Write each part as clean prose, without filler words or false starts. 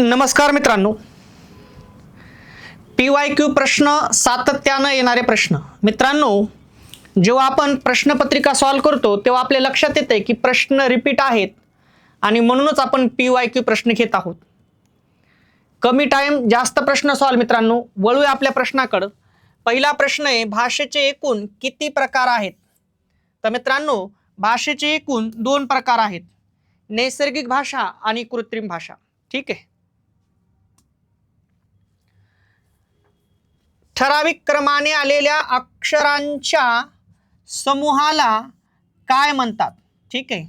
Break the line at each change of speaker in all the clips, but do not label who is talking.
नमस्कार मित्रांनो, PYQ प्रश्न सातत्याने येणारे प्रश्न. मित्रांनो, जेव्हा आपण प्रश्नपत्रिका सॉल्व्ह करतो तेव्हा आपल्या लक्षात येते की प्रश्न रिपीट आहेत आणि म्हणूनच आपण PYQ प्रश्न घेत आहोत. कमी टाइम जास्त प्रश्न सॉल्व्ह. मित्रांनो, वळूया आपल्या प्रश्नाकडे. पहिला प्रश्न आहे, भाषेचे एकूण किती प्रकार आहेत? तर मित्रांनो, भाषेचे एकूण 2 प्रकार आहेत, नैसर्गिक भाषा आणि कृत्रिम भाषा. ठीक आहे. ठराविक क्रमाने आलेल्या अक्षरांच्या समूहाला काय म्हणतात? ठीक आहे.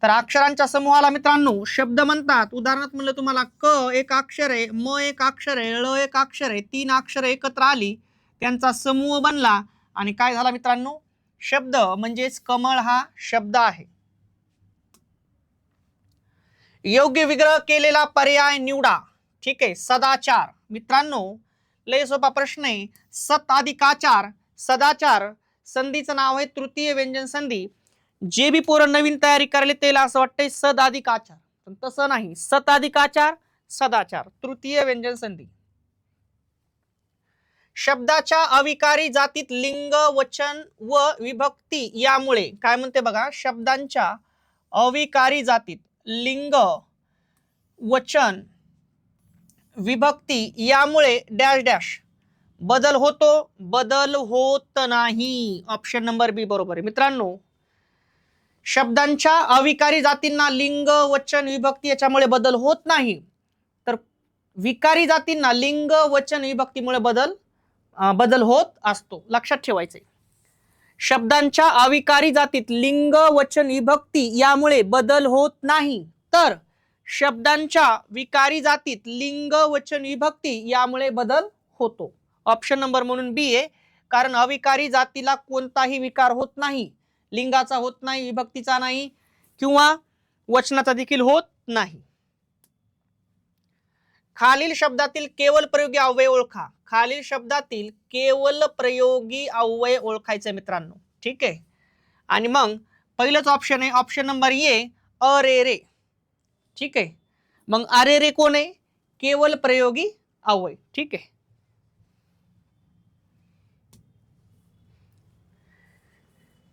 तर अक्षरांच्या समूहाला मित्रांनो शब्द म्हणतात. उदाहरणार्थ म्हणलं तुम्हाला, क एक अक्षर आहे, म एक अक्षर आहे, ळ एक अक्षर आहे, 3 अक्षर एकत्र आली, त्यांचा समूह बनला आणि काय झाला मित्रांनो? शब्द. म्हणजेच कमळ हा शब्द आहे. योग्य विग्रह केलेला पर्याय निवडा. ठीक आहे. सदाचार. मित्रांनो, लय सोपा प्रश्न आहे. सत अधिकाचार, सदाचार संधीचं नाव आहे तृतीय व्यंजन संधी. जे बी पोरं नवीन तयारी करायला त्याला असं वाटतंय सद अधिकाचार, पण तसं नाही. सत अधिकाचार, सदाचार, तृतीय व्यंजन संधी. शब्दाच्या अविकारी जातीत लिंग, वचन व विभक्ती यामुळे काय म्हणते बघा. शब्दांच्या अविकारी जातीत लिंग, वचन, विभक्ती यामुळे डॅश डॅश बदल होतो, बदल होत नाही. ऑप्शन नंबर बी बरोबर आहे. मित्रांनो, शब्दांच्या अविकारी जातींना लिंग, वचन, विभक्ती याच्यामुळे बदल होत नाही, तर विकारी जातींना लिंग, वचन, विभक्तीमुळे बदल होत असतो. लक्षात ठेवायचे. शब्दांच्या अविकारी जातीत लिंग, वचन, विभक्ती यामुळे बदल होत नाही, तर शब्दांच्या विकारी जातीत लिंग, वचन, विभक्ती यामुळे बदल होतो. ऑप्शन नंबर म्हणून बी आहे, कारण अविकारी जातीला कोणताही विकार होत नाही. लिंगाचा होत नाही, विभक्तीचा नाही, किंवा वचनाचा देखील होत नाही. खालील शब्दातील केवल प्रयोगी अव्यय ओळखा. खालील शब्दातील केवल प्रयोगी अव्यय ओळखायचे मित्रांनो. ठीक आहे. आणि मग पहिलंच ऑप्शन आहे, ऑप्शन नंबर ए, अरे रे. ठीक आहे. मग अरे रे कोण आहे? केवल प्रयोगी अव्यय. ठीक आहे.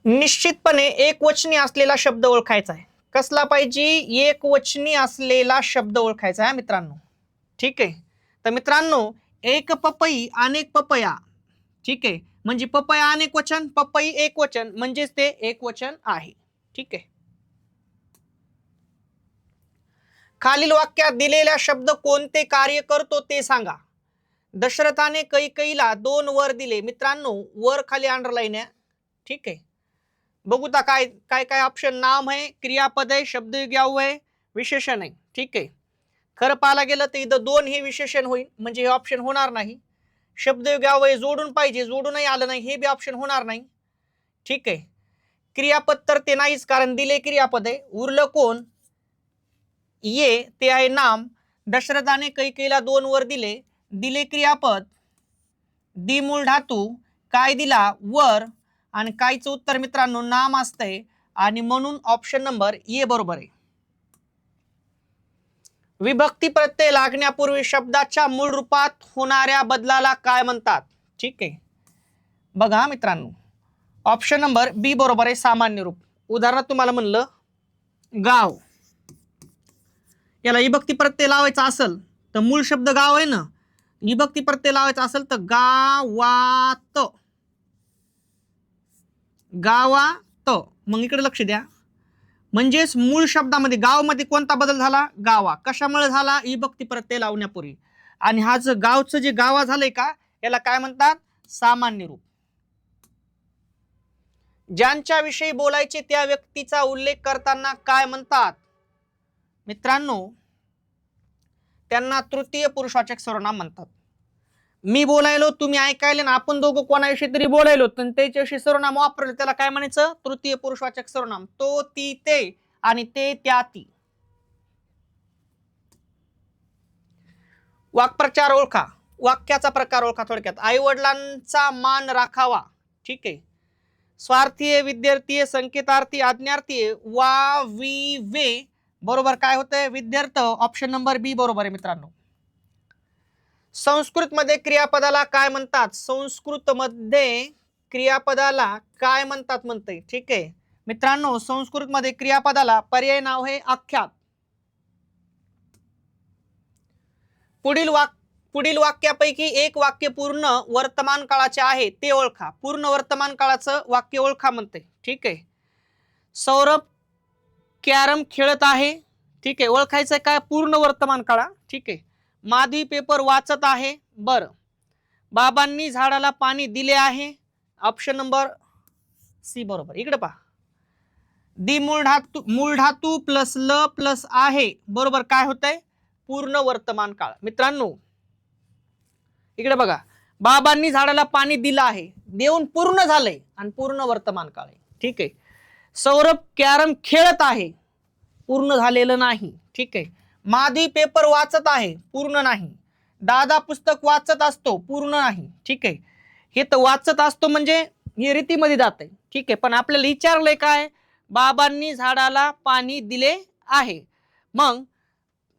निश्चितपणे एकवचनी असलेला शब्द ओळखायचा आहे. कसला पाहिजे? एकवचनी असलेला शब्द ओळखायचा आहे मित्रांनो. ठीक आहे. तर मित्रांनो, एक पपई अनेक पपया. ठीक आहे. म्हणजे पपया अनेक वचन, पपई एक वचन, म्हणजेच ते एक वचन आहे. ठीक आहे. खालील वाक्यात दिलेला शब्द कोणते कार्य करतो ते सांगा. दशरथाने कैकेयीला 2 वर दिले. मित्रांनो, वर खाली अंडरलाईन आहे. ठीक आहे. बघू ता काय काय काय ऑप्शन. नाम आहे, क्रियापद आहे, शब्दयोगी अव्यय, विशेषण आहे. ठीक आहे. खरं पाहायला गेलं तर इथं 2 हे विशेषण होईल, म्हणजे हे ऑप्शन होणार नाही. शब्दयोगी अव्यय जोडून पाहिजे, जोडूनही आलं नाही, हे बी ऑप्शन होणार नाही. ठीक आहे. क्रियापद तर ते नाहीच, कारण दिले क्रियापद आहे. उरलं कोण? ये, ते आहे नाम. दशरथाने कैकेयीला 2 वर दिले, दिले क्रियापद, दी मूळ धातू, काय दिला? वर. आणि कायचं उत्तर मित्रांनो नाम असतंय, आणि म्हणून ऑप्शन नंबर ए बरोबर आहे. विभक्ती प्रत्यय लागण्यापूर्वी शब्दाच्या मूळ रूपात होणाऱ्या बदलाला काय म्हणतात? ठीक आहे. बघा मित्रांनो, ऑप्शन नंबर बी बरोबर आहे, सामान्य रूप. उदाहरणार्थ तुम्हाला म्हणलं गाव, याला विभक्ती प्रत्यय लावायचा असेल तर मूळ शब्द गाव आहे ना, विभक्ती प्रत्यय लावायचा असेल तर गावात, गावात. मग इकडे लक्ष द्या. म्हणजेच मूळ शब्दामध्ये गावमध्ये कोणता बदल झाला? गावा. कशामुळे झाला? विभक्ती प्रत्यय लावण्यापूर्वी. आणि हा जो गावचं जे गावा झालंय का, याला काय म्हणतात? सामान्य रूप. ज्यांच्या विषयी बोलायचे त्या व्यक्तीचा उल्लेख करताना काय म्हणतात? मित्रांनो, त्यांना तृतीय पुरुषवाचक सर्वनाम म्हणतात. मी बोलायलो, तुम्ही ऐकायले ना, आपण दोघं कोणाविषयी तरी बोलायलो, तर त्याच्याविषयी सर्वनाम वापरलं, त्याला काय म्हणायचं? तृतीय पुरुषवाचक सर्वनाम. तो, ती, ते, आणि ते, त्या, ती. वाक्प्रचार ओळखा. वाक्याचा प्रकार ओळखा थोडक्यात. आई वडिलांचा मान राखावा. ठीक आहे. स्वार्थी, विद्यार्थी, संकेतार्थी, आज्ञार्थी, वा, वी, वे. बरोबर काय होतंय? विद्यार्थ. ऑप्शन नंबर बी बरोबर आहे मित्रांनो. संस्कृतमध्ये क्रियापदाला काय म्हणतात? संस्कृतमध्ये क्रियापदाला काय म्हणतात म्हणते. ठीक आहे मित्रांनो, संस्कृतमध्ये क्रियापदाला पर्याय नाव आहे आख्यात. पुढील वाक्यापैकी एक वाक्य पूर्ण वर्तमान काळाचे आहे ते ओळखा. पूर्ण वर्तमान काळाचं वाक्य ओळखा म्हणते. ठीक आहे. सौरभ कॅरम खेळत आहे. ठीक आहे, ओळखायचं काय? पूर्ण वर्तमान काळा. ठीक आहे. माधवी पेपर वाचत आहे. बरं. बाबांनी झाडाला पाणी दिले आहे. ऑप्शन नंबर सी बरोबर. इकडे पहा, दी मूळ धातू प्लस ल प्लस आहे बरोबर काय होतंय? पूर्ण वर्तमान काळ. मित्रांनो इकडे बघा, बाबांनी झाडाला पाणी दिलं आहे, देऊन पूर्ण झालंय आणि पूर्ण वर्तमान काळ आहे. ठीक आहे. सौरभ कॅरम खेळत आहे, पूर्ण झालेलं नाही. ठीक आहे. माधवी पेपर वाचत आहे, पूर्ण नाही. दादा पुस्तक वाचत असतो, पूर्ण नाही. ठीक आहे. हे तर वाचत असतो म्हणजे हे रीतीमध्ये जात आहे. ठीक आहे. पण आपल्याला विचारलंय काय? बाबांनी झाडाला पाणी दिले आहे. मग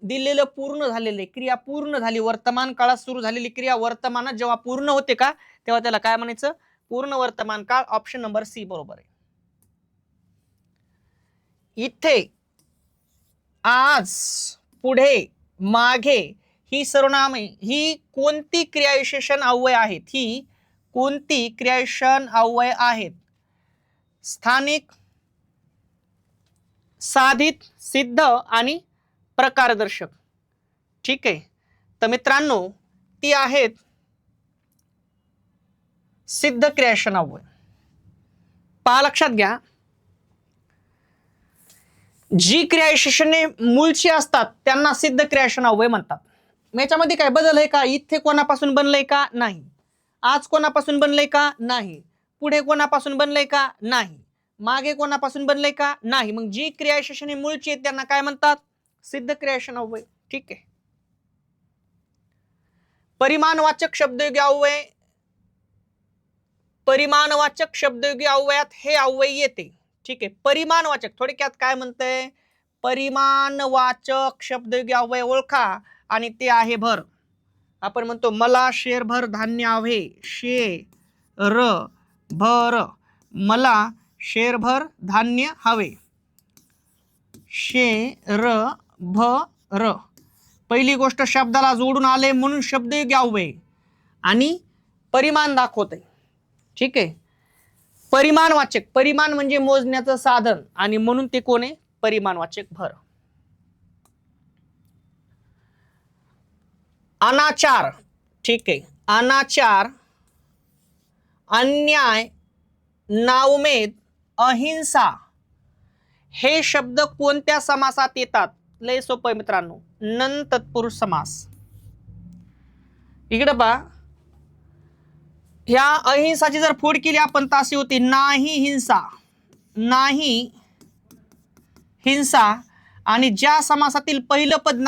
दिलेलं पूर्ण झालेले, क्रिया पूर्ण झाली, वर्तमान काळात सुरू झालेली क्रिया वर्तमानात जेव्हा पूर्ण होते का, तेव्हा त्याला काय म्हणायचं? पूर्ण वर्तमान काळ. ऑप्शन नंबर सी बरोबर आहे. इथे, आज, पुढे, मागे ही सर्वनामे ही कोणती क्रियाविशेषण अव्यय आहेत? ही कोणती क्रियाविशेषण अव्यय आहेत? स्थानिक, साधित, सिद्ध आणि प्रकारदर्शक. ठीक आहे. तर मित्रांनो ती आहेत सिद्ध क्रियाविशेषण अव्यय. पहा, लक्षात घ्या, जी क्रियाविशेषणे मूळची असतात त्यांना सिद्ध क्रियाविशेषण अव्यय म्हणतात. याच्यामध्ये काय बदल आहे का? इथे कोणापासून बनलंय का? नाही. आज कोणापासून बनलंय का? नाही. पुढे कोणापासून बनलंय का? नाही. मागे कोणापासून बनलंय का? नाही. मग जी क्रियाविशेषणे मूळची आहेत त्यांना काय म्हणतात? सिद्ध क्रियाविशेषण अव्यय. ठीक आहे. परिमाणवाचक शब्दयोगी अव्यय, परिमाणवाचक शब्दयोगी अव्ययात हे अव्यय येते. ठीक आहे. परिमाणवाचक थोडक्यात काय म्हणतंय? परिमाणवाचक शब्दयोगी अव्यय ओळखा आणि ते आहे भर. आपण म्हणतो मला शेरभर धान्य हवे. शेर भर, मला शेरभर धान्य हवे. शेर भर. पहिली गोष्ट शब्दाला जोडून आले म्हणून शब्दयोगी अव्यय आणि परिमाण दाखवते. ठीक आहे. परिमाणवाचक, परिमाण म्हणजे मोजण्याचं साधन आणि म्हणून ते कोण आहे? परिमाणवाचक भर. अनाचार. ठीक आहे. अनाचार, अन्याय, नाउमेद, अहिंसा हे शब्द कोणत्या समासात येतात? लय सोपं आहे मित्रांनो, नन तत्पुरुष समास. इकडे पहा, ह्या अहिंसाची जर फोड केली आपण तर अशी होती नाही हिंसा. नाही हिंसा. आणि ज्या समासातील पहिलं पद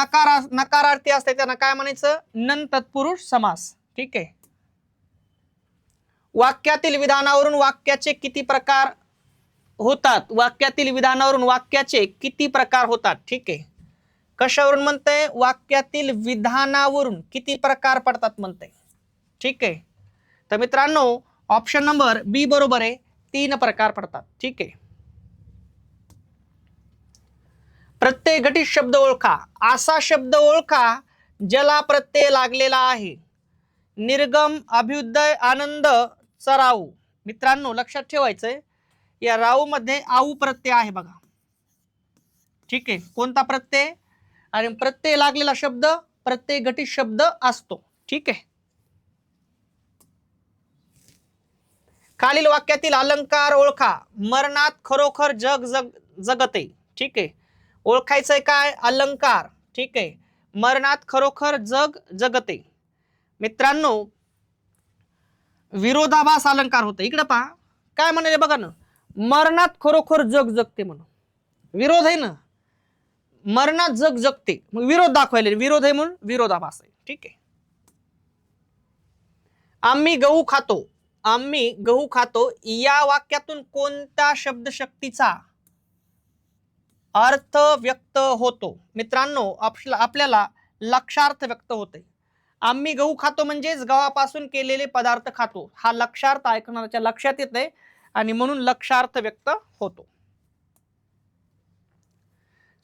नकारार्थी असते त्यांना काय म्हणायचं? नन तत्पुरुष समास. ठीक आहे. वाक्यातील विधानावरून वाक्याचे किती प्रकार होतात? वाक्यातील विधानावरून वाक्याचे किती प्रकार होतात? ठीक आहे. कशावरून म्हणते? वाक्यातील विधानावरून किती प्रकार पडतात म्हणते. ठीक आहे. तर मित्रांनो ऑप्शन नंबर बी बरोबर आहे, 3 प्रकार पडतात. ठीक आहे. प्रत्यय घटित शब्द ओळखा. असा शब्द ओळखा ज्याला प्रत्यय लागलेला आहे. निर्गम, अभ्युदय, आनंद, चराऊ. मित्रांनो लक्षात ठेवायचंय, या राऊ मध्ये आऊ प्रत्यय आहे बघा. ठीक आहे. कोणता प्रत्यय? आणि प्रत्यय लागलेला शब्द प्रत्यय घटित शब्द असतो. ठीक आहे. खालील वाक्यातील अलंकार ओळखा. मरणात खरोखर जग जगते. ठीक आहे. ओळखायचंय काय? अलंकार. ठीक आहे. मरणात खरोखर जग जगते. मित्रांनो विरोधाभास अलंकार होते. इकडे पहा काय म्हणाले बघा ना, मरणात खरोखर जग जगते म्हणून विरोध आहे ना, मरणात जग जगते मग विरोध दाखवायला विरोध आहे म्हणून विरोधाभास आहे. ठीक आहे. आम्ही गहू खातो. आम्ही गहू खातो या वाक्यातून कोणत्या शब्दशक्तीचा अर्थ व्यक्त होतो? मित्रांनो आपल्याला लक्षार्थ व्यक्त होते. आम्ही गहू खातो म्हणजेच गव्हापासून केलेले पदार्थ खातो, हा लक्षार्थ ऐकणाऱ्याच्या लक्षात येते आणि म्हणून लक्षार्थ व्यक्त होतो.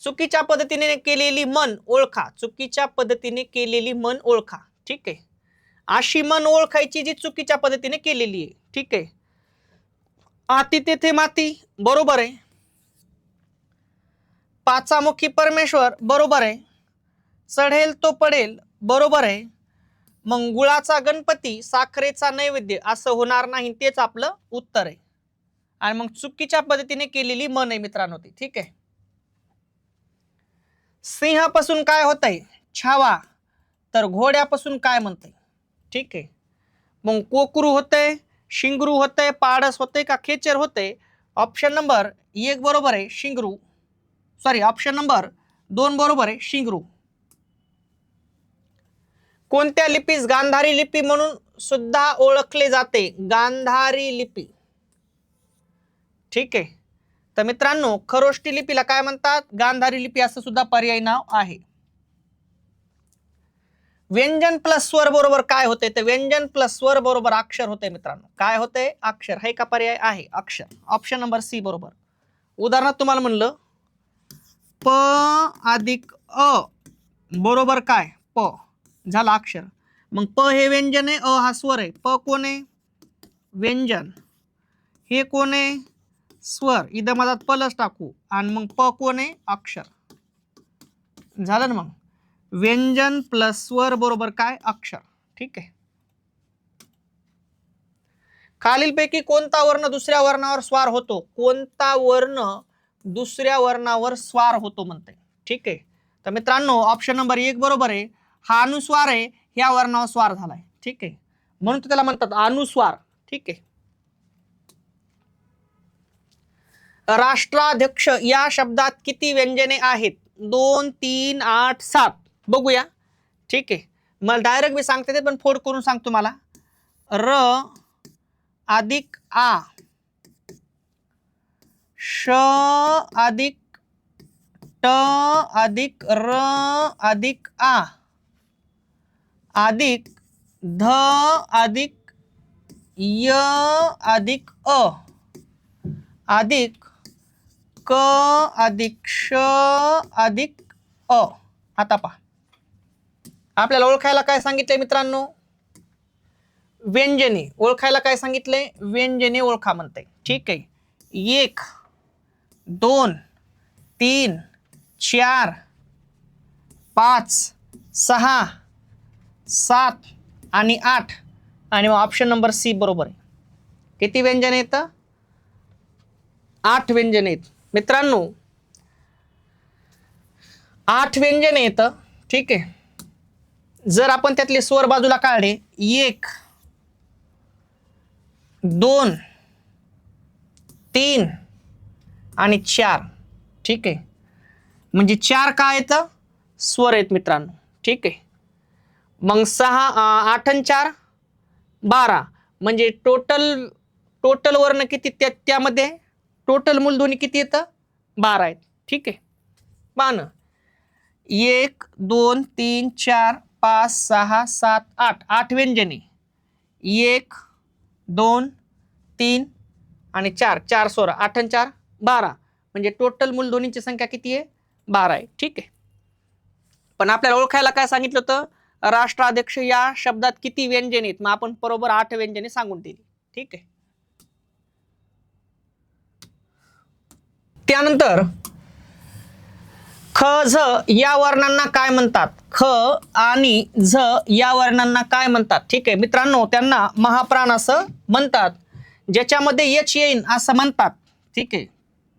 चुकीच्या पद्धतीने केलेली मन ओळखा. चुकीच्या पद्धतीने केलेली मन ओळखा. ठीक आहे. अशी मन ओळखायची जी चुकीच्या पद्धतीने केलेली आहे. ठीक आहे. आती तेथे माती बरोबर आहे. पाचामुखी परमेश्वर बरोबर आहे. चढेल तो पडेल बरोबर आहे. मग गुळाचा गणपती साखरेचा नैवेद्य असं होणार नाही, तेच आपलं उत्तर आहे. आणि मग चुकीच्या पद्धतीने केलेली मन आहे मित्रांनो ती. ठीक आहे. सिंहापासून काय होतंय? छावा. तर घोड्यापासून काय म्हणतंय? ठीक आहे. मग कोकरू होतंय, शिंगरू होतंय, पाडस होतंय का खेचर होतंय? ऑप्शन नंबर 1 बरोबर आहे शिंगरू. सॉरी, ऑप्शन नंबर 2 बरोबर आहे शिंगरू. कोणत्या लिपीस गांधारी लिपी म्हणून सुद्धा ओळखले जाते? गांधारी लिपी. ठीक आहे. तर मित्रांनो, खरोष्टी लिपीला काय म्हणतात? गांधारी लिपी असं सुद्धा पर्यायी नाव आहे. व्यंजन प्लस स्वर बरोबर काय होते? तर व्यंजन प्लस स्वर बरोबर अक्षर होते मित्रांनो. काय होते? अक्षर. हे का पर्याय आहे? अक्षर. ऑप्शन नंबर सी बरोबर. उदाहरणार्थ तुम्हाला म्हणलं प अधिक अ बरोबर काय? प झाला अक्षर. मग प हे व्यंजन आहे, अ हा स्वर आहे. प कोण आहे? व्यंजन. हे कोण आहे? स्वर. इथं मधात प्लस टाकू आणि मग प कोण आहे? अक्षर. झालं ना. मग व्यंजन प्लस स्वर बरोबर काय? अक्षर. ठीक आहे. खालीलपैकी कोणता वर्ण दुसऱ्या वर्णावर स्वार होतो? कोणता वर्ण दुसऱ्या वर्णावर स्वार होतो म्हणते? ठीक आहे. तर मित्रांनो, ऑप्शन नंबर 1 बरोबर आहे. हा अनुस्वार आहे, ह्या वर्णावर स्वार झालाय. ठीक आहे. म्हणून त्याला म्हणतात अनुस्वार. ठीक आहे. राष्ट्राध्यक्ष या शब्दात किती व्यंजने आहेत? 2, 3, 8, 7. बघूया. ठीक आहे. मला डायरेक्ट मी सांगते ते, पण फोड करून सांगतो मला. र अधिक आ, श अधिक ट अधिक र अधिक आ अधिक ध अधिक य अधिक अ अधिक क अधिक श अधिक अ. आता पहा, आपल्याला ओळखायला काय सांगितलंय मित्रांनो? व्यंजने. ओळखायला काय सांगितलंय? व्यंजने ओळखा म्हणते. ठीक आहे. 1, 2, 3, 4, 5, 6, 7 आणि 8 आणि मग ऑप्शन नंबर सी बरोबर आहे. किती व्यंजने आहेत? 8 व्यंजने आहेत मित्रांनो. 8 व्यंजने आहेत. ठीक आहे. जर आपण त्यातले स्वर बाजूला काढले, 1, 2, 3 आणि 4. ठीक आहे. म्हणजे 4 काय आहेत? स्वर आहेत मित्रांनो. ठीक आहे. मग 6, 8 आणि 4 12. म्हणजे टोटल वर्ण किती त्यामध्ये? टोटल मूलध्वनी किती येतं? 12 आहेत. ठीक आहे. पहा ना, 1, 2, 3, 4, 5, 6, 7, 8. 8 व्यंजने. 1, 2, 3 आणि 4. 4 स्वर. 8 आणि 4 12. म्हणजे टोटल मूलध्वनींची संख्या किती आहे? 12 आहे. ठीक आहे. पण आपल्याला ओळखायला काय सांगितलं होतं? राष्ट्राध्यक्ष या शब्दात किती व्यंजने आहेत? मग आपण बरोबर 8 व्यंजने सांगून दिली. ठीक आहे. त्यानंतर ख झ या वर्णांना काय म्हणतात? ख आणि झ या वर्णांना काय म्हणतात? ठीक आहे मित्रांनो, त्यांना महाप्राण असं म्हणतात. ज्याच्यामध्ये यच येईन असं म्हणतात. ठीक आहे.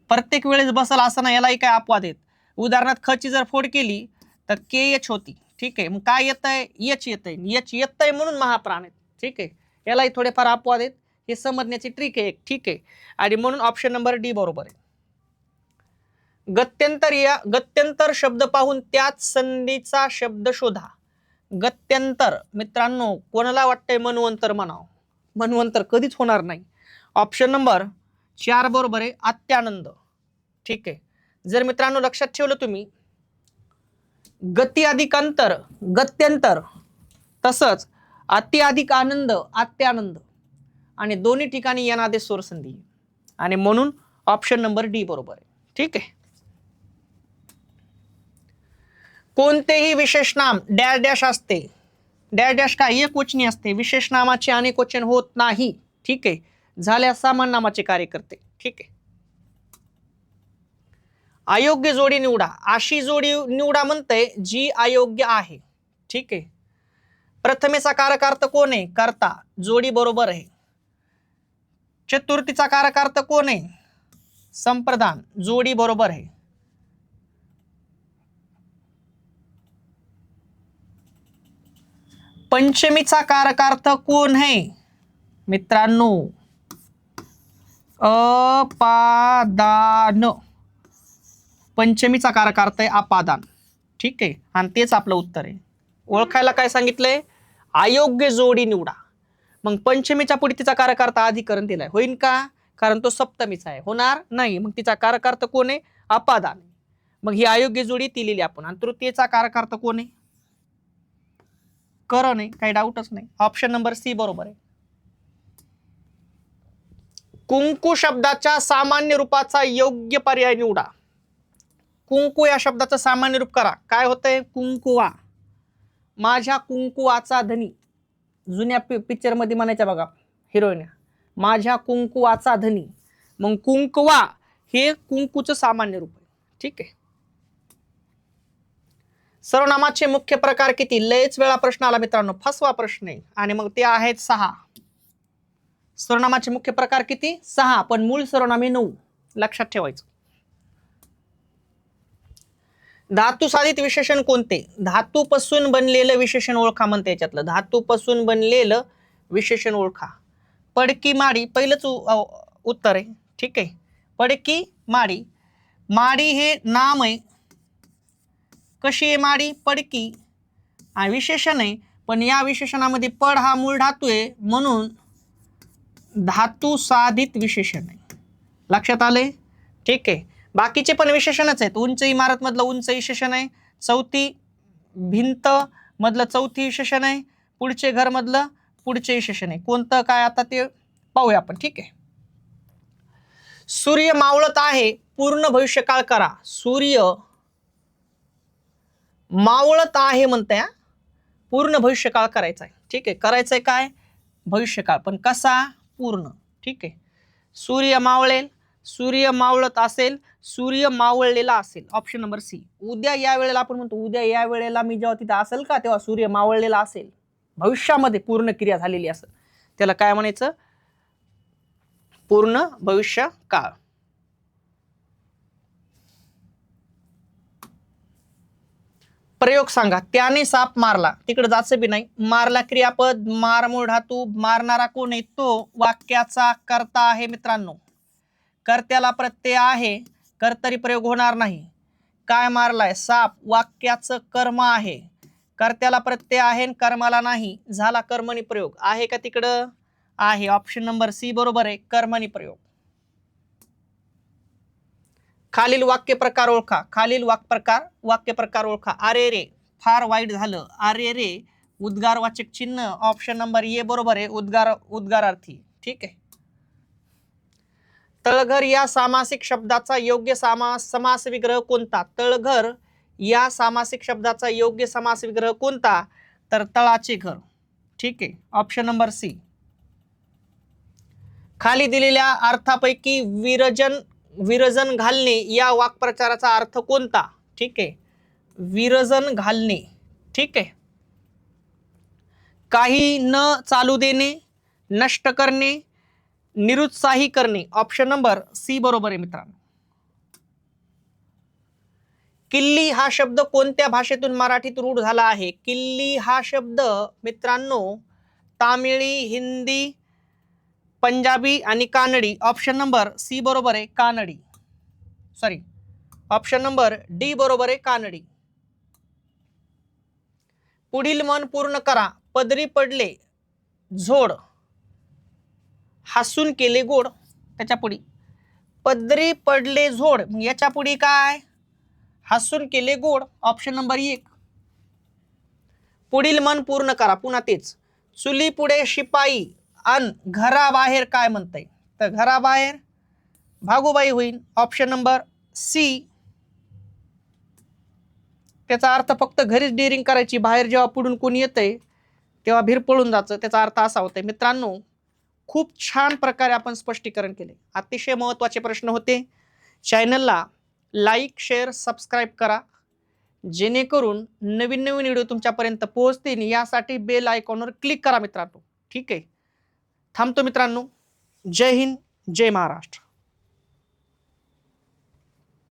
प्रत्येक वेळेस बसल असं नाही, यालाही काय अपवाद आहेत. उदाहरणार्थ ख ची जर फोड केली तर के एच होती. ठीक आहे. मग काय येतंय? यच येतंय. यच येतंय म्हणून महाप्राण आहेत. ठीक आहे. यालाही थोडेफार अपवाद आहेत. हे समजण्याची ट्रिक आहे एक. ठीक आहे. आणि म्हणून ऑप्शन नंबर डी बरोबर आहे. गत्यंतर शब्द पाहून त्याच संधीचा शब्द शोधा. गत्यंतर मित्रांनो, कोणाला वाटतंय मन्वंतर म्हणावं? मन्वंतर कधीच होणार नाही. ऑप्शन नंबर 4 बरोबर आहे अत्यानंद. ठीक आहे. जर मित्रांनो लक्षात ठेवलं तुम्ही, गती अधिक अंतर गत्यंतर, तसंच अति अधिक आनंद, अत्यानंद आणि दोन्ही ठिकाणी यनादेश स्वर संधी आणि म्हणून ऑप्शन नंबर डी बरोबर आहे. ठीक आहे. कोणतेही विशेष नाम डॅश डॅश असते. डॅश डॅश काय एकवचनी असते. विशेष नामाचे अनेक वचन होत नाही. ठीक आहे. झाल्यास समान नामाचे कार्य करते. ठीक आहे. अयोग्य जोडी निवडा. अशी जोडी निवडा म्हणते जी अयोग्य आहे. ठीक आहे. प्रथमेचा कारकार्थ कोण आहे? कर्ता. जोडी बरोबर आहे. चतुर्थीचा कारकार्थ कोण आहे? संप्रदान. जोडी बरोबर आहे. पंचमीचा कारकार्थ कोण आहे मित्रांनो? अपादान. पंचमीचा कारकार्थ आहे अपादान. ठीक आहे. आणि तेच आपलं उत्तर आहे. ओळखायला काय सांगितलंय? अयोग्य जोडी निवडा. मग पंचमीच्या पुढे तिचा कारकार्थ अधिकरण दिलाय. होईल का? कारण तो सप्तमीचा आहे. होणार नाही. मग तिचा कारकार्थ कोण आहे? अपादान. मग ही अयोग्य जोडी ती लिहिली आपण. आणि तृतीयचा कारकार्थ कोण आहे? करण आहे. काही डाऊटच नाही. ऑप्शन नंबर सी बरोबर आहे. कुंकू शब्दाच्या सामान्य रूपाचा योग्य पर्याय निवडा. कुंकू या शब्दाचं सामान्य रूप करा. काय होतंय? कुंकुवा. माझ्या कुंकुवाचा धनी. जुन्या पिक्चर मध्ये म्हणायच्या बघा हिरोईन, माझ्या कुंकुवाचा धनी. मग कुंकुवा हे कुंकूचं सामान्य रूप आहे. ठीक आहे. सर्वनामाचे मुख्य प्रकार किती? लयच वेळा प्रश्न आला मित्रांनो. फसवा प्रश्न आहे. आणि मग ते आहेत 6. सर्वनामाचे मुख्य प्रकार किती? 6. पण मूळ सर्वनामे 9. लक्षात ठेवायचं. धातू साधित विशेषण कोणते? धातूपासून बनलेलं विशेषण ओळखा म्हणते याच्यातलं. धातूपासून बनलेलं विशेषण ओळखा. पडकी माडी पहिलंच उत्तर आहे. ठीक आहे. पडकी माडी. माडी हे नाम आहे. कशी आहे माडी? पडकी. आणि विशेषण आहे. पण या विशेषणामध्ये पड हा मूळ धातू आहे म्हणून धातू साधित विशेषण आहे. लक्षात आले? ठीक आहे. बाकीचे पण विशेषणच आहेत. उंच इमारत मधलं उंच विशेषण आहे. चौथी भिंत मधलं चौथी विशेषण आहे. पुढचे घर मधलं पुढचे विशेषण आहे. कोणतं काय आता ते पाहूया आपण. ठीक आहे. सूर्य मावळत आहे. पूर्ण भविष्यकाळ करा. सूर्य मावळत आहे म्हणताय. पूर्ण भविष्यकाळ करायचा आहे. ठीक आहे. करायचंय काय? भविष्यकाळ. पण कसा? पूर्ण. ठीक आहे. सूर्य मावळेल. सूर्य मावळत असेल. सूर्य मावळलेला असेल. Option number C. उद्या या वेळेला आपण म्हणतो उद्या या वेळेला मी जेव्हा तिथे असेल का तेव्हा सूर्य मावळलेला असेल. भविष्यामध्ये पूर्ण क्रिया झालेली असेल त्याला काय म्हणायचं? पूर्ण भविष्य काळ. प्रयोग सांगा. त्याने साप मारला. तिकडे जायचं बी नाही. मारला क्रियापद. मार मूळ धातू. मारणारा कोण आहे? तो वाक्याचा कर्ता आहे मित्रांनो. कर्त्याला प्रत्यय आहे. कर्तरी प्रयोग होणार नाही. काय मारलाय? साप. वाक्याचं कर्म आहे. कर्त्याला प्रत्यय आहे कर्माला नाही. झाला कर्मणी प्रयोग. आहे का तिकडं? आहे. ऑप्शन नंबर सी बरोबर आहे. कर्मणी प्रयोग. खालील वाक्य प्रकार ओळखा. खालील वाक्य प्रकार ओळखा. अरे रे फार वाईट झालं. अरे रे उद्गारवाचक चिन्ह. ऑप्शन नंबर ए बरोबर आहे. उद्गारार्थी. ठीक आहे. तळघर या सामासिक शब्दाचा योग्य समास विग्रह कोणता? तळघर या सामासिक शब्दाचा योग्य समास विग्रह कोणता? तर तळाचे घर. ठीक आहे. Option number C. खाली दिलेल्या अर्थापैकी विरजन घालणे या वाक्प्रचाराचा अर्थ कोणता? ठीक आहे. विरजन घालणे. ठीक आहे. काही न चालू देणे, नष्ट करणे, निरुत्साही करणे. ऑप्शन नंबर सी बरोबर आहे मित्रांनो. किल्ली हा शब्द कोणत्या भाषेतून मराठीत रूढ झाला आहे? किल्ली हा शब्द मित्रांनो तामिळी, हिंदी, पंजाबी आणि कानडी. ऑप्शन नंबर सी बरोबर आहे. कानडी. सॉरी, ऑप्शन नंबर डी बरोबर आहे. कानडी. पुढील मन पूर्ण करा. पदरी पडले झोड, हसून केले गोड. त्याच्या पुढी पदरी पडले झोड. याच्या पुढी काय? हसून केले गोड. Option number 1. पुढील मन पूर्ण करा. पुन्हा तेच. चुली पुढे शिपाई अन घराबाहेर काय म्हणताय? तर घराबाहेर भागूबाई होईल. Option number C. त्याचा अर्थ फक्त घरीच डिरिंग करायची, बाहेर जेव्हा पुढून कोणी येतंय तेव्हा भीर पळून जायचं. त्याचा अर्थ असा होतोय. मित्रांनो, खूप छान प्रकारे आपण स्पष्टीकरण केले. अतिशय महत्त्वाचे प्रश्न होते. चॅनलला लाईक, शेअर, सबस्क्राईब करा, जेणेकरून नवीन नवीन व्हिडिओ तुमच्यापर्यंत पोहोचतील. यासाठी बेल आयकॉनवर क्लिक करा मित्रांनो. ठीक आहे, थांबतो मित्रांनो. जय हिंद, जय महाराष्ट्र.